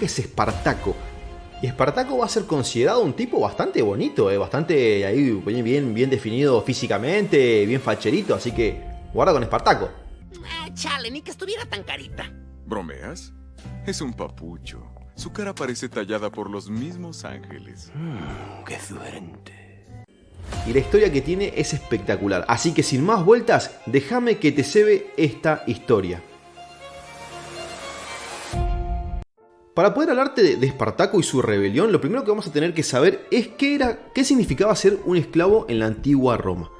personaje es Espartaco. Y Espartaco va a ser considerado un tipo bastante bonito, bastante ahí bien definido físicamente, bien facherito, así que guarda con Espartaco. Chale, ni que estuviera tan carita. ¿Bromeas? Es un papucho. Su cara parece tallada por los mismos ángeles. ¡Qué sugerente! Y la historia que tiene es espectacular, así que sin más vueltas, déjame que te cebe esta historia. Para poder hablarte de Espartaco y su rebelión, lo primero que vamos a tener que saber es qué significaba ser un esclavo en la antigua Roma.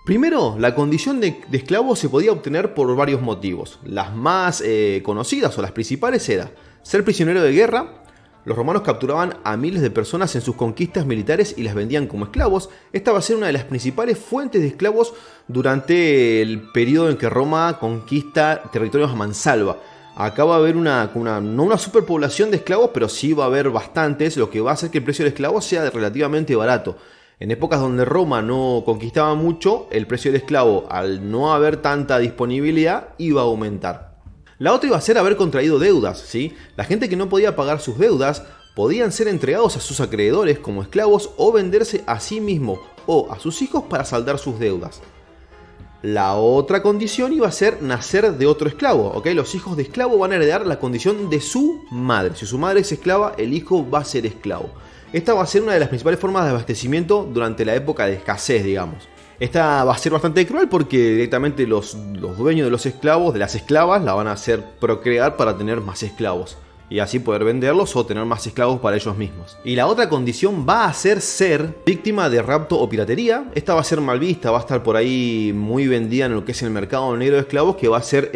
Primero, la condición de esclavo se podía obtener por varios motivos. Las más conocidas o las principales era ser prisionero de guerra. Los romanos capturaban a miles de personas en sus conquistas militares y las vendían como esclavos. Esta va a ser una de las principales fuentes de esclavos durante el periodo en que Roma conquista territorios a mansalva. Acá va a haber no una superpoblación de esclavos, pero sí va a haber bastantes, lo que va a hacer que el precio del esclavo sea relativamente barato. En épocas donde Roma no conquistaba mucho, el precio del esclavo, al no haber tanta disponibilidad, iba a aumentar. La otra iba a ser haber contraído deudas, ¿sí? La gente que no podía pagar sus deudas podían ser entregados a sus acreedores como esclavos o venderse a sí mismo o a sus hijos para saldar sus deudas. La otra condición iba a ser nacer de otro esclavo, ¿ok? Los hijos de esclavo van a heredar la condición de su madre. Si su madre es esclava, el hijo va a ser esclavo. Esta va a ser una de las principales formas de abastecimiento durante la época de escasez, digamos. Esta va a ser bastante cruel porque directamente los dueños de los esclavos, de las esclavas, la van a hacer procrear para tener más esclavos. Y así poder venderlos o tener más esclavos para ellos mismos. Y la otra condición va a ser víctima de rapto o piratería. Esta va a ser mal vista, va a estar por ahí muy vendida en lo que es el mercado negro de esclavos, que va a ser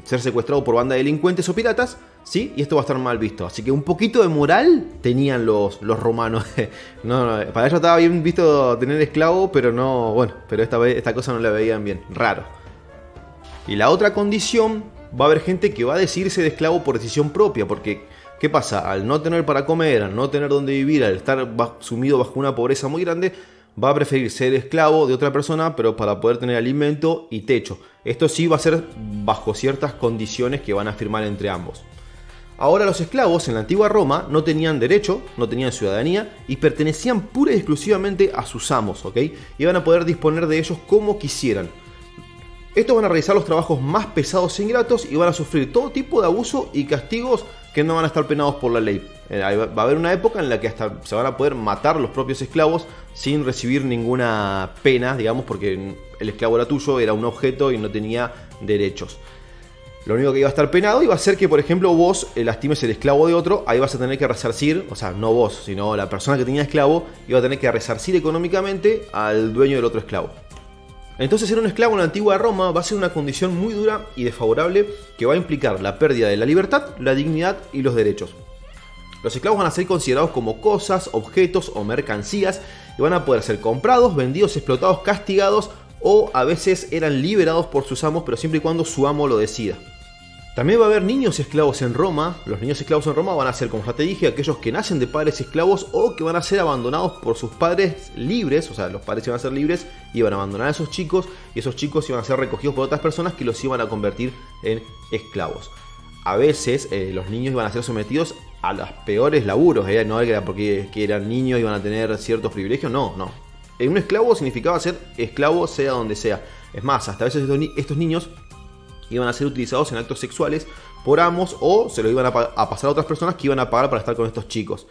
secuestrado por bandas de delincuentes o piratas, ¿sí? Y esto va a estar mal visto. Así que un poquito de moral tenían los romanos. No, para ellos estaba bien visto tener esclavo, pero no, bueno, pero esta cosa no la veían bien, raro. Y la otra condición, va a haber gente que va a decidirse de esclavo por decisión propia, porque ¿qué pasa? Al no tener para comer, al no tener dónde vivir, al estar sumido bajo una pobreza muy grande, va a preferir ser esclavo de otra persona, pero para poder tener alimento y techo. Esto sí va a ser bajo ciertas condiciones que van a firmar entre ambos. Ahora los esclavos en la antigua Roma no tenían derecho, no tenían ciudadanía y pertenecían pura y exclusivamente a sus amos, ¿ok? Y van a poder disponer de ellos como quisieran. Estos van a realizar los trabajos más pesados e ingratos y van a sufrir todo tipo de abuso y castigos que no van a estar penados por la ley. Va a haber una época en la que hasta se van a poder matar los propios esclavos sin recibir ninguna pena, digamos, porque el esclavo era tuyo, era un objeto y no tenía derechos. Lo único que iba a estar penado iba a ser que, por ejemplo, vos lastimes el esclavo de otro, ahí vas a tener que resarcir, o sea, no vos, sino la persona que tenía esclavo, iba a tener que resarcir económicamente al dueño del otro esclavo. Entonces ser un esclavo en la antigua Roma va a ser una condición muy dura y desfavorable que va a implicar la pérdida de la libertad, la dignidad y los derechos. Los esclavos van a ser considerados como cosas, objetos o mercancías y van a poder ser comprados, vendidos, explotados, castigados o a veces eran liberados por sus amos, pero siempre y cuando su amo lo decida. También va a haber niños esclavos en Roma. Los niños esclavos en Roma van a ser, como ya te dije, aquellos que nacen de padres esclavos o que van a ser abandonados por sus padres libres. O sea, los padres iban a ser libres y iban a abandonar a esos chicos y esos chicos iban a ser recogidos por otras personas que los iban a convertir en esclavos. A veces los niños iban a ser sometidos a los peores laburos, no era porque eran niños y iban a tener ciertos privilegios, no. Un esclavo significaba ser esclavo sea donde sea. Es más, hasta a veces estos niños iban a ser utilizados en actos sexuales por amos o se lo iban a pasar a otras personas que iban a pagar para estar con estos chicos.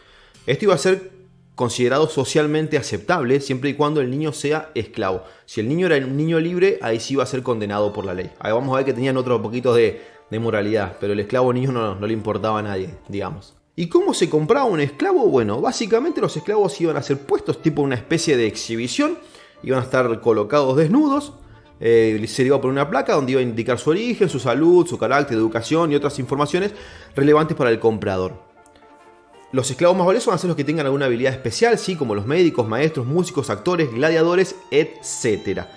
Esto iba a ser considerado socialmente aceptable siempre y cuando el niño sea esclavo. Si el niño era un niño libre, ahí sí iba a ser condenado por la ley. Ahí vamos a ver que tenían otro poquito de moralidad, pero el esclavo niño no le importaba a nadie, digamos. ¿Y cómo se compraba un esclavo? Bueno, básicamente los esclavos iban a ser puestos tipo una especie de exhibición, iban a estar colocados desnudos. Se iba a poner una placa donde iba a indicar su origen, su salud, su carácter, educación y otras informaciones relevantes para el comprador. Los esclavos más valiosos van a ser los que tengan alguna habilidad especial, ¿sí? Como los médicos, maestros, músicos, actores, gladiadores, etc.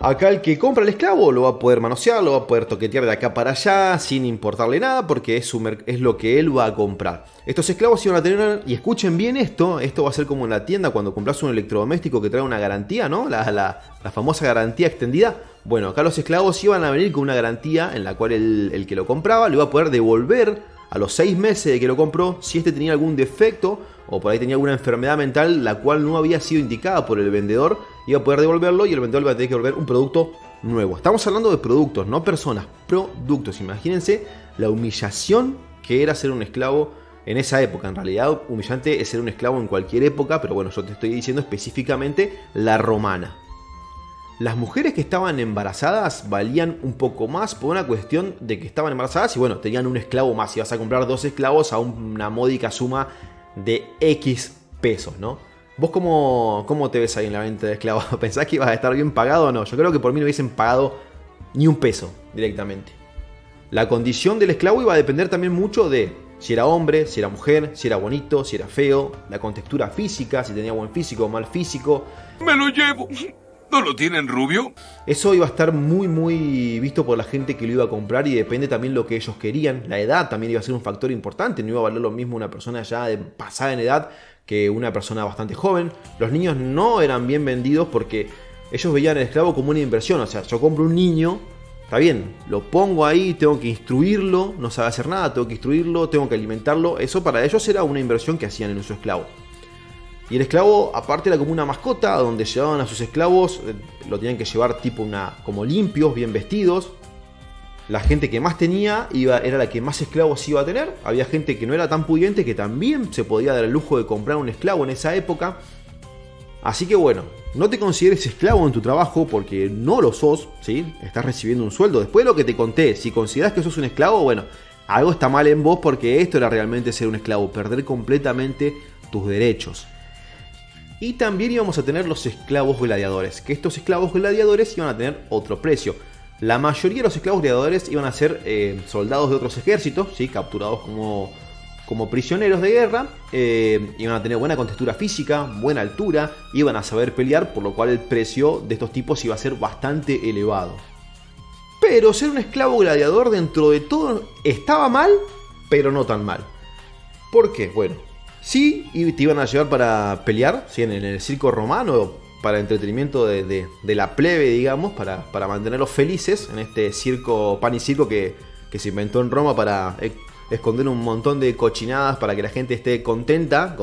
Acá el que compra el esclavo lo va a poder manosear, lo va a poder toquetear de acá para allá sin importarle nada porque es lo que él va a comprar. Estos esclavos iban a tener, y escuchen bien esto va a ser como en la tienda cuando compras un electrodoméstico que trae una garantía, ¿no? La famosa garantía extendida. Bueno, acá los esclavos iban a venir con una garantía en la cual el que lo compraba lo iba a poder devolver a los 6 meses de que lo compró, si este tenía algún defecto o por ahí tenía alguna enfermedad mental la cual no había sido indicada por el vendedor, iba a poder devolverlo y el vendedor le iba a tener que devolver un producto nuevo. Estamos hablando de productos, no personas, productos. Imagínense la humillación que era ser un esclavo en esa época. En realidad, humillante es ser un esclavo en cualquier época, pero bueno, yo te estoy diciendo específicamente la romana. Las mujeres que estaban embarazadas valían un poco más por una cuestión de que estaban embarazadas y bueno, tenían un esclavo más. Ibas a comprar 2 esclavos a una módica suma de X pesos, ¿no? ¿Vos cómo te ves ahí en la venta de esclavos? ¿Pensás que ibas a estar bien pagado o no? Yo creo que por mí no hubiesen pagado ni un peso directamente. La condición del esclavo iba a depender también mucho de si era hombre, si era mujer, si era bonito, si era feo, la contextura física, si tenía buen físico o mal físico. ¡Me lo llevo! ¿No lo tienen rubio? Eso iba a estar muy visto por la gente que lo iba a comprar y depende también lo que ellos querían. La edad también iba a ser un factor importante. No iba a valer lo mismo una persona ya pasada en edad que una persona bastante joven. Los niños no eran bien vendidos porque ellos veían al esclavo como una inversión. O sea, yo compro un niño, está bien, lo pongo ahí, tengo que instruirlo, no sabe hacer nada, tengo que instruirlo, tengo que alimentarlo. Eso para ellos era una inversión que hacían en su esclavo. Y el esclavo aparte era como una mascota donde llevaban a sus esclavos, lo tenían que llevar tipo como limpios, bien vestidos. La gente que más tenía era la que más esclavos iba a tener. Había gente que no era tan pudiente que también se podía dar el lujo de comprar un esclavo en esa época. Así que bueno, no te consideres esclavo en tu trabajo porque no lo sos, ¿sí? Estás recibiendo un sueldo. Después de lo que te conté, si consideras que sos un esclavo, bueno, algo está mal en vos porque esto era realmente ser un esclavo, perder completamente tus derechos. Y también íbamos a tener los esclavos gladiadores, que estos esclavos gladiadores iban a tener otro precio. La mayoría de los esclavos gladiadores iban a ser soldados de otros ejércitos, ¿sí? Capturados como prisioneros de guerra. Iban a tener buena contextura física, buena altura, iban a saber pelear, por lo cual el precio de estos tipos iba a ser bastante elevado. Pero ser un esclavo gladiador dentro de todo estaba mal, pero no tan mal. ¿Por qué? Bueno, sí, te iban a llevar para pelear, ¿sí? En el circo romano, para entretenimiento de la plebe, digamos, para mantenerlos felices en este circo, pan y circo que se inventó en Roma para esconder un montón de cochinadas para que la gente esté contenta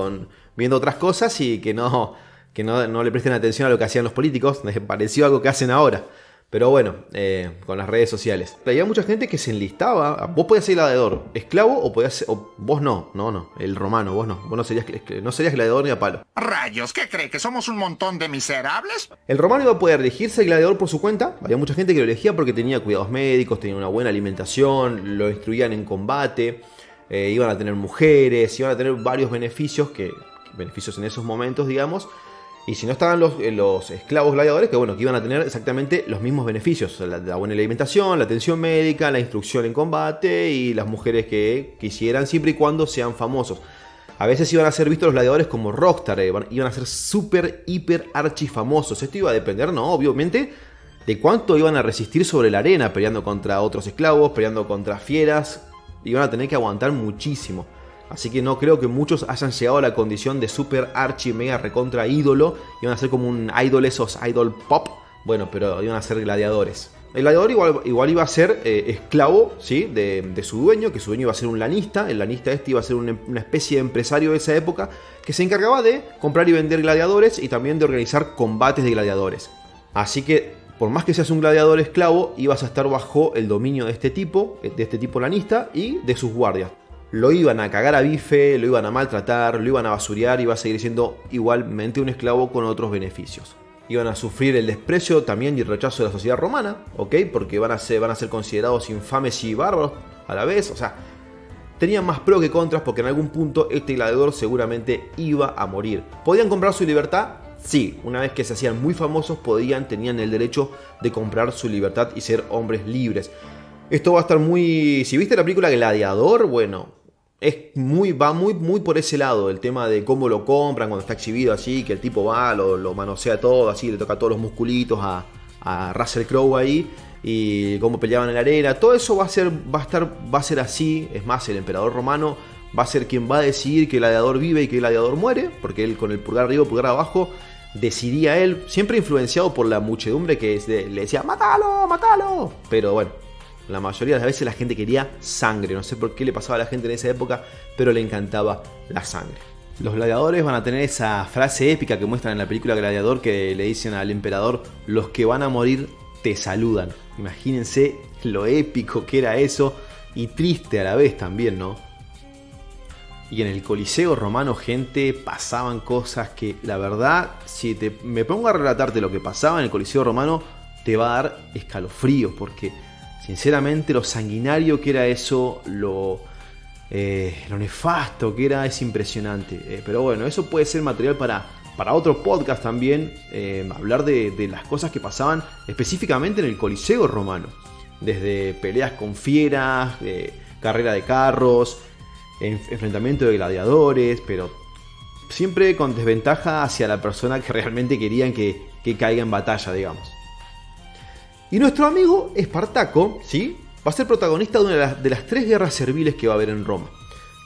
viendo otras cosas y que no le presten atención a lo que hacían los políticos. Me pareció algo que hacen ahora. Pero bueno, con las redes sociales. Había mucha gente que se enlistaba. Vos podías ser gladiador, esclavo, o podías ser, vos no, el romano, vos no serías gladiador ni a palo. ¡Rayos! ¿Qué cree? ¿Que somos un montón de miserables? El romano iba a poder elegirse gladiador por su cuenta. Había mucha gente que lo elegía porque tenía cuidados médicos, tenía una buena alimentación, lo instruían en combate, iban a tener mujeres, iban a tener varios beneficios en esos momentos, digamos. Y si no estaban los esclavos gladiadores, que iban a tener exactamente los mismos beneficios. La buena alimentación, la atención médica, la instrucción en combate y las mujeres que quisieran, siempre y cuando sean famosos. A veces iban a ser vistos los gladiadores como rockstar, iban a ser súper, hiper, archi famosos. Esto iba a depender, ¿no? Obviamente, de cuánto iban a resistir sobre la arena, peleando contra otros esclavos, peleando contra fieras. Iban a tener que aguantar muchísimo. Así que no creo que muchos hayan llegado a la condición de super archi mega recontra ídolo. Iban a ser como un idol, esos idol pop. Bueno, pero iban a ser gladiadores. El gladiador igual iba a ser esclavo, ¿sí? de su dueño, que su dueño iba a ser un lanista. El lanista iba a ser una especie de empresario de esa época que se encargaba de comprar y vender gladiadores y también de organizar combates de gladiadores. Así que, por más que seas un gladiador esclavo, ibas a estar bajo el dominio de este tipo lanista y de sus guardias. Lo iban a cagar a bife, lo iban a maltratar, lo iban a basurear y iba a seguir siendo igualmente un esclavo con otros beneficios. Iban a sufrir el desprecio también y el rechazo de la sociedad romana, ¿ok? Porque van a ser considerados infames y bárbaros a la vez. O sea, tenían más pro que contras porque en algún punto este gladiador seguramente iba a morir. ¿Podían comprar su libertad? Sí, una vez que se hacían muy famosos tenían el derecho de comprar su libertad y ser hombres libres. Esto va a estar muy... Si viste la película Gladiador, bueno, va muy por ese lado, el tema de cómo lo compran cuando está exhibido así, que el tipo va, lo manosea todo así, le toca todos los musculitos a Russell Crowe ahí, y cómo peleaban en la arena. Todo eso va a ser así. Es más, el emperador romano va a ser quien va a decidir que el gladiador vive y que el gladiador muere, porque él con el pulgar arriba y pulgar abajo decidía él, siempre influenciado por la muchedumbre que le decía ¡mátalo, mátalo! Pero bueno, La mayoría de las veces la gente quería sangre. No sé por qué le pasaba a la gente en esa época, pero le encantaba la sangre. Los gladiadores van a tener esa frase épica que muestran en la película Gladiador, que le dicen al emperador: los que van a morir te saludan. Imagínense lo épico que era eso, y triste a la vez también, ¿no? Y en el Coliseo romano, gente, pasaban cosas que, la verdad, si me pongo a relatarte lo que pasaba en el Coliseo romano, te va a dar escalofríos, porque sinceramente lo sanguinario que era eso, lo nefasto que era, es impresionante. Pero bueno, eso puede ser material para otro podcast también, hablar de las cosas que pasaban específicamente en el Coliseo romano. Desde peleas con fieras, carrera de carros, enfrentamiento de gladiadores, pero siempre con desventaja hacia la persona que realmente querían que caiga en batalla, digamos. Y nuestro amigo Espartaco, ¿sí?, va a ser protagonista de una de las 3 guerras serviles que va a haber en Roma.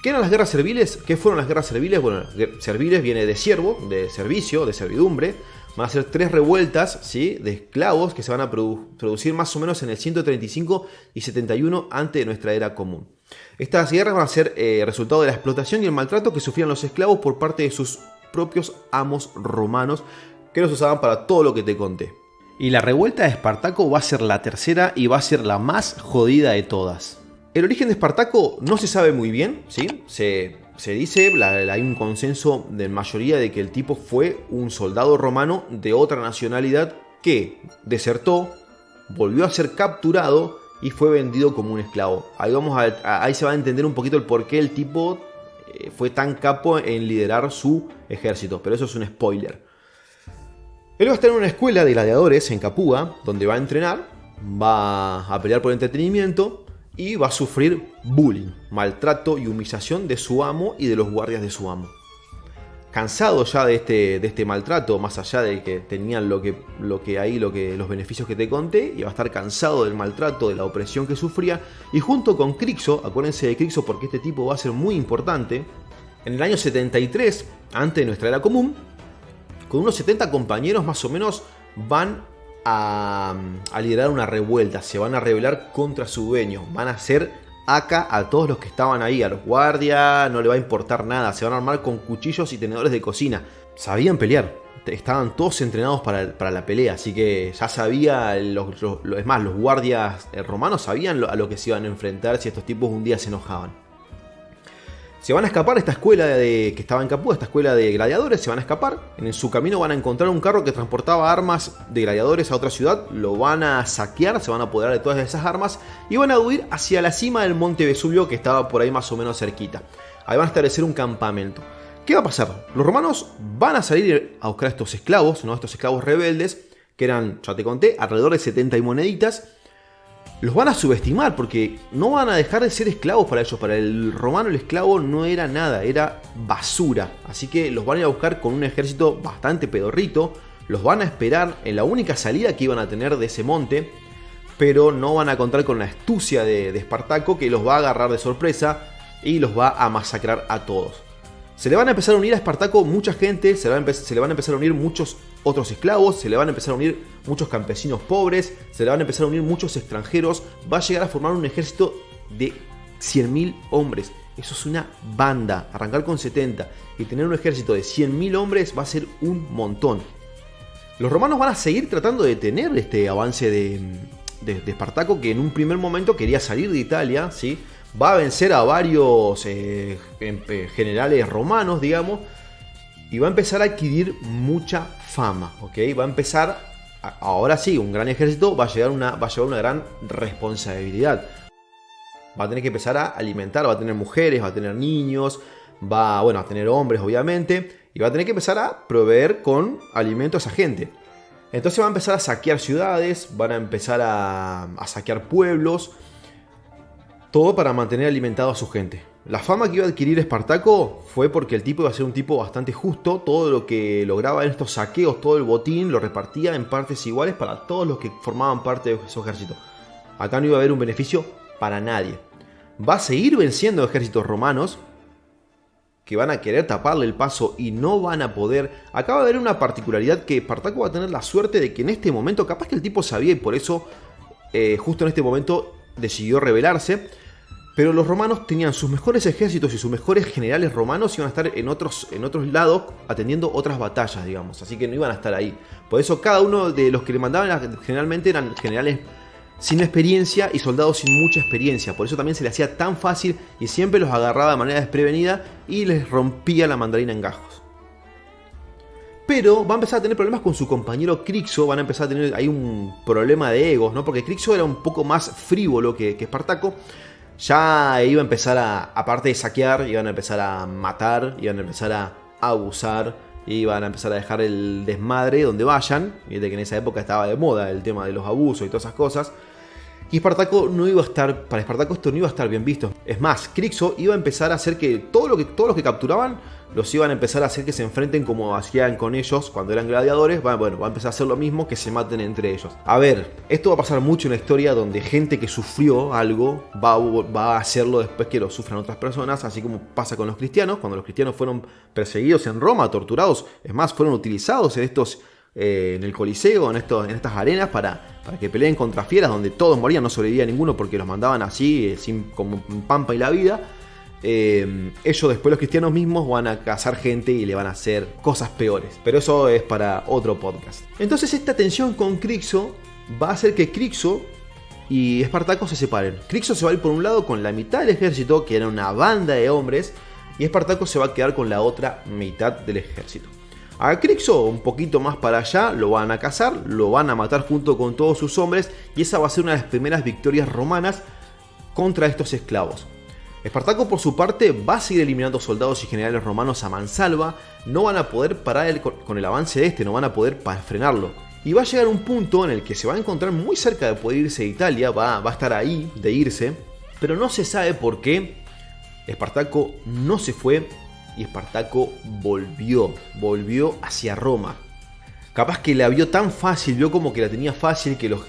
¿Qué eran las guerras serviles? ¿Qué fueron las guerras serviles? Bueno, serviles viene de siervo, de servicio, de servidumbre. Van a ser 3 revueltas, ¿sí?, de esclavos que se van a producir más o menos en el 135 y 71 antes de nuestra era común. Estas guerras van a ser resultado de la explotación y el maltrato que sufrían los esclavos por parte de sus propios amos romanos, que los usaban para todo lo que te conté. Y la revuelta de Espartaco va a ser la tercera y va a ser la más jodida de todas. El origen de Espartaco no se sabe muy bien, ¿sí? Se dice, hay un consenso de mayoría de que el tipo fue un soldado romano de otra nacionalidad que desertó, volvió a ser capturado y fue vendido como un esclavo. Ahí se va a entender un poquito el por qué el tipo fue tan capo en liderar su ejército, pero eso es un spoiler. Él va a estar en una escuela de gladiadores en Capua, donde va a entrenar, va a pelear por entretenimiento y va a sufrir bullying, maltrato y humillación de su amo y de los guardias de su amo. Cansado ya de este maltrato, más allá de que tenían los beneficios que te conté, y va a estar cansado del maltrato, de la opresión que sufría, y junto con Crixo, acuérdense de Crixo porque este tipo va a ser muy importante, en el año 73, antes de nuestra era común, con unos 70 compañeros más o menos, van a liderar una revuelta, se van a rebelar contra su dueño, van a hacer acá a todos los que estaban ahí, a los guardias, no le va a importar nada, se van a armar con cuchillos y tenedores de cocina. Sabían pelear, estaban todos entrenados para la pelea, así que ya sabía, es más, los guardias romanos sabían a lo que se iban a enfrentar si estos tipos un día se enojaban. Se van a escapar de esta escuela que estaba en Capua, esta escuela de gladiadores, se van a escapar. En su camino van a encontrar un carro que transportaba armas de gladiadores a otra ciudad, lo van a saquear, se van a apoderar de todas esas armas y van a huir hacia la cima del monte Vesubio, que estaba por ahí más o menos cerquita. Ahí van a establecer un campamento. ¿Qué va a pasar? Los romanos van a salir a buscar a estos esclavos, ¿no? Estos esclavos rebeldes, que eran, ya te conté, alrededor de 70 y moneditas. Los van a subestimar porque no van a dejar de ser esclavos para ellos. Para el romano el esclavo no era nada, era basura. Así que los van a ir a buscar con un ejército bastante pedorrito. Los van a esperar en la única salida que iban a tener de ese monte. Pero no van a contar con la astucia de Espartaco, que los va a agarrar de sorpresa y los va a masacrar a todos. Se le van a empezar a unir a Espartaco mucha gente, se le van a empezar a unir muchos otros esclavos, se le van a empezar a unir muchos campesinos pobres, se le van a empezar a unir muchos extranjeros. Va a llegar a formar un ejército de 100.000 hombres. Eso es una banda. Arrancar con 70 y tener un ejército de 100.000 hombres va a ser un montón. Los romanos van a seguir tratando de detener este avance de Espartaco, que en un primer momento quería salir de Italia, ¿sí? Va a vencer a varios generales romanos, digamos, y va a empezar a adquirir mucha fama, ¿ok? Va a empezar, ahora sí, un gran ejército va a llevar una gran responsabilidad. Va a tener que empezar a alimentar, va a tener mujeres, va a tener niños, va a tener hombres, obviamente, y va a tener que empezar a proveer con alimentos a esa gente. Entonces va a empezar a saquear ciudades, van a empezar a saquear pueblos. Todo para mantener alimentado a su gente. La fama que iba a adquirir Espartaco fue porque el tipo iba a ser un tipo bastante justo. Todo lo que lograba en estos saqueos, todo el botín, lo repartía en partes iguales para todos los que formaban parte de su ejército. Acá no iba a haber un beneficio para nadie. Va a seguir venciendo ejércitos romanos que van a querer taparle el paso y no van a poder. Acá va a haber una particularidad que Espartaco va a tener la suerte de que en este momento, capaz que el tipo sabía y por eso justo en este momento decidió rebelarse, pero los romanos tenían sus mejores ejércitos y sus mejores generales romanos iban a estar en otros lados atendiendo otras batallas, digamos, así que no iban a estar ahí. Por eso cada uno de los que le mandaban generalmente eran generales sin experiencia y soldados sin mucha experiencia, por eso también se le hacía tan fácil y siempre los agarraba de manera desprevenida y les rompía la mandarina en gajos. Pero va a empezar a tener problemas con su compañero Crixo, van a empezar a tener ahí un problema de egos, ¿no? Porque Crixo era un poco más frívolo que Espartaco. Ya iba a empezar aparte de saquear, iban a empezar a matar, iban a empezar a abusar, iban a empezar a dejar el desmadre donde vayan. Fíjate que en esa época estaba de moda el tema de los abusos y todas esas cosas. Y Espartaco no iba a estar, para Espartaco esto no iba a estar bien visto. Es más, Crixo iba a empezar a hacer que todos los que capturaban los iban a empezar a hacer que se enfrenten como hacían con ellos cuando eran gladiadores. Va a empezar a hacer lo mismo, que se maten entre ellos. A ver, esto va a pasar mucho en la historia donde gente que sufrió algo va a hacerlo después que lo sufran otras personas, así como pasa con los cristianos. Cuando los cristianos fueron perseguidos en Roma, torturados, es más, fueron utilizados en el Coliseo, en estas arenas para que peleen contra fieras donde todos morían, no sobrevivía ninguno porque los mandaban así, como pampa y la vida. Ellos después, los cristianos mismos, van a cazar gente y le van a hacer cosas peores, pero eso es para otro podcast. Entonces esta tensión con Crixo va a hacer que Crixo y Espartaco se separen. Crixo se va a ir por un lado con la mitad del ejército, que era una banda de hombres, y Espartaco se va a quedar con la otra mitad del ejército. A Crixo, un poquito más para allá, lo van a cazar, lo van a matar junto con todos sus hombres, y esa va a ser una de las primeras victorias romanas contra estos esclavos. Espartaco, por su parte, va a seguir eliminando soldados y generales romanos a mansalva. No van a poder parar con el avance de no van a poder frenarlo. Y va a llegar un punto en el que se va a encontrar muy cerca de poder irse a Italia, va a estar ahí de irse, pero no se sabe por qué Espartaco no se fue y Espartaco volvió hacia Roma. Capaz que la vio tan fácil, vio como que la tenía fácil, que los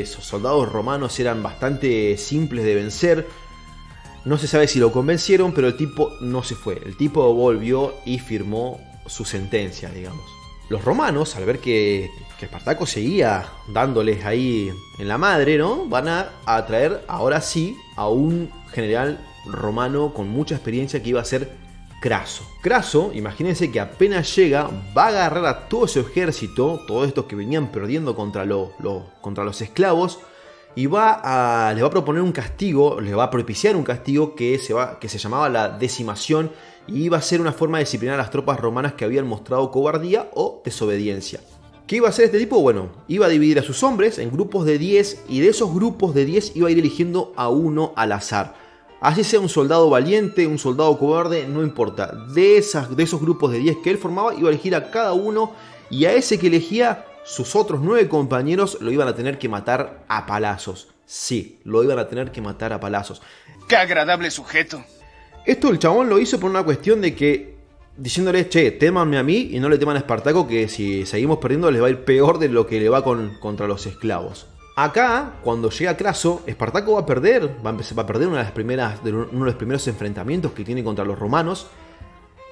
soldados romanos eran bastante simples de vencer. No se sabe si lo convencieron, pero el tipo no se fue. El tipo volvió y firmó su sentencia, digamos. Los romanos, al ver que Espartaco seguía dándoles ahí en la madre, ¿no? Van a atraer ahora sí a un general romano con mucha experiencia que iba a ser Craso. Craso, imagínense que apenas llega, va a agarrar a todo ese ejército, todos estos que venían perdiendo contra los esclavos, y les va a proponer un castigo, les va a propiciar un castigo que se llamaba la decimación, y iba a ser una forma de disciplinar a las tropas romanas que habían mostrado cobardía o desobediencia. ¿Qué iba a hacer este tipo? Bueno, iba a dividir a sus hombres en grupos de 10, y de esos grupos de 10 iba a ir eligiendo a uno al azar. Así sea un soldado valiente, un soldado cobarde, no importa. De esos grupos de 10 que él formaba, iba a elegir a cada uno, y a ese que elegía, sus otros 9 compañeros lo iban a tener que matar a palazos. Sí, lo iban a tener que matar a palazos. ¡Qué agradable sujeto! Esto el chabón lo hizo por una cuestión de que, diciéndole, che, témanme a mí y no le teman a Espartaco, que si seguimos perdiendo les va a ir peor de lo que le va contra los esclavos. Acá, cuando llega Craso, Espartaco va a perder uno de los primeros enfrentamientos que tiene contra los romanos,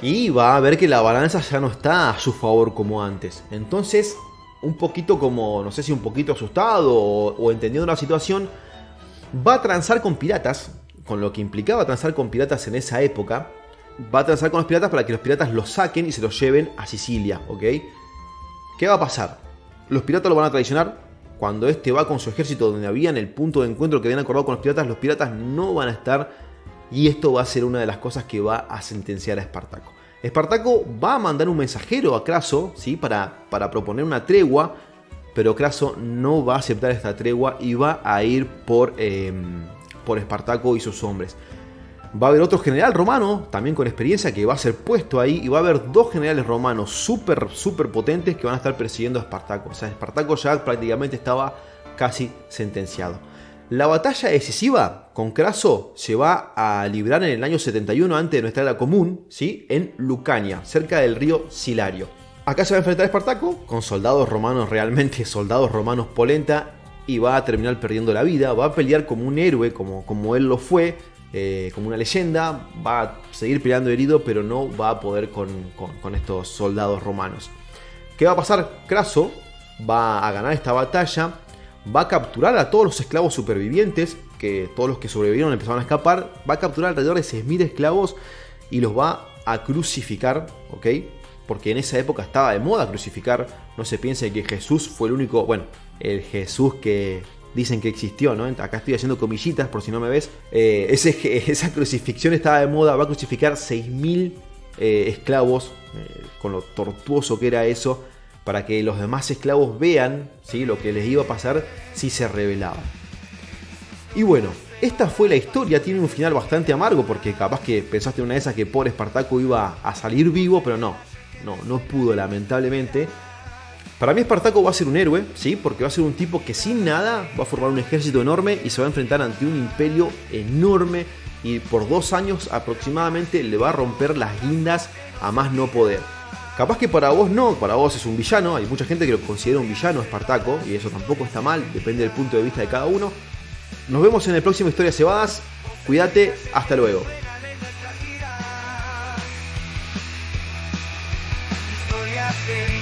y va a ver que la balanza ya no está a su favor como antes. Entonces, un poquito como, no sé si un poquito asustado o entendiendo la situación, va a transar con piratas, con lo que implicaba transar con piratas en esa época. Va a transar con los piratas para que los piratas los saquen y se los lleven a Sicilia, ¿ok? ¿Qué va a pasar? Los piratas lo van a traicionar. Cuando este va con su ejército donde habían el punto de encuentro que habían acordado con los piratas no van a estar, y esto va a ser una de las cosas que va a sentenciar a Espartaco. Espartaco va a mandar un mensajero a Craso, ¿sí? para proponer una tregua, pero Craso no va a aceptar esta tregua y va a ir por Espartaco y sus hombres. Va a haber otro general romano, también con experiencia, que va a ser puesto ahí, y va a haber 2 generales romanos súper potentes que van a estar persiguiendo a Espartaco. O sea, Espartaco ya prácticamente estaba casi sentenciado. La batalla decisiva con Craso se va a librar en el año 71 antes de nuestra era común, ¿sí? En Lucania, cerca del río Silario. Acá se va a enfrentar a Espartaco con soldados romanos, realmente soldados romanos polenta, y va a terminar perdiendo la vida. Va a pelear como un héroe, como él lo fue, como una leyenda. Va a seguir peleando herido, pero no va a poder con estos soldados romanos. ¿Qué va a pasar? Craso va a ganar esta batalla, va a capturar a todos los esclavos supervivientes, que todos los que sobrevivieron empezaron a escapar, va a capturar alrededor de 6.000 esclavos y los va a crucificar, ¿ok? Porque en esa época estaba de moda crucificar. No se piense que Jesús fue el único, bueno, el Jesús que dicen que existió, ¿no? Acá estoy haciendo comillitas por si no me ves. Esa crucifixión estaba de moda, va a crucificar 6.000 esclavos, con lo tortuoso que era eso, para que los demás esclavos vean, ¿sí?, lo que les iba a pasar si se rebelaban. Y bueno, esta fue la historia, tiene un final bastante amargo, porque capaz que pensaste una de esas que pobre Espartaco iba a salir vivo, pero no pudo, lamentablemente. Para mí Espartaco va a ser un héroe, ¿sí?, porque va a ser un tipo que sin nada va a formar un ejército enorme y se va a enfrentar ante un imperio enorme, y por 2 años aproximadamente le va a romper las guindas a más no poder. Capaz que para vos no, para vos es un villano, hay mucha gente que lo considera un villano Espartaco, y eso tampoco está mal, depende del punto de vista de cada uno. Nos vemos en el próximo Historias Cebadas, cuídate, hasta luego. Historias de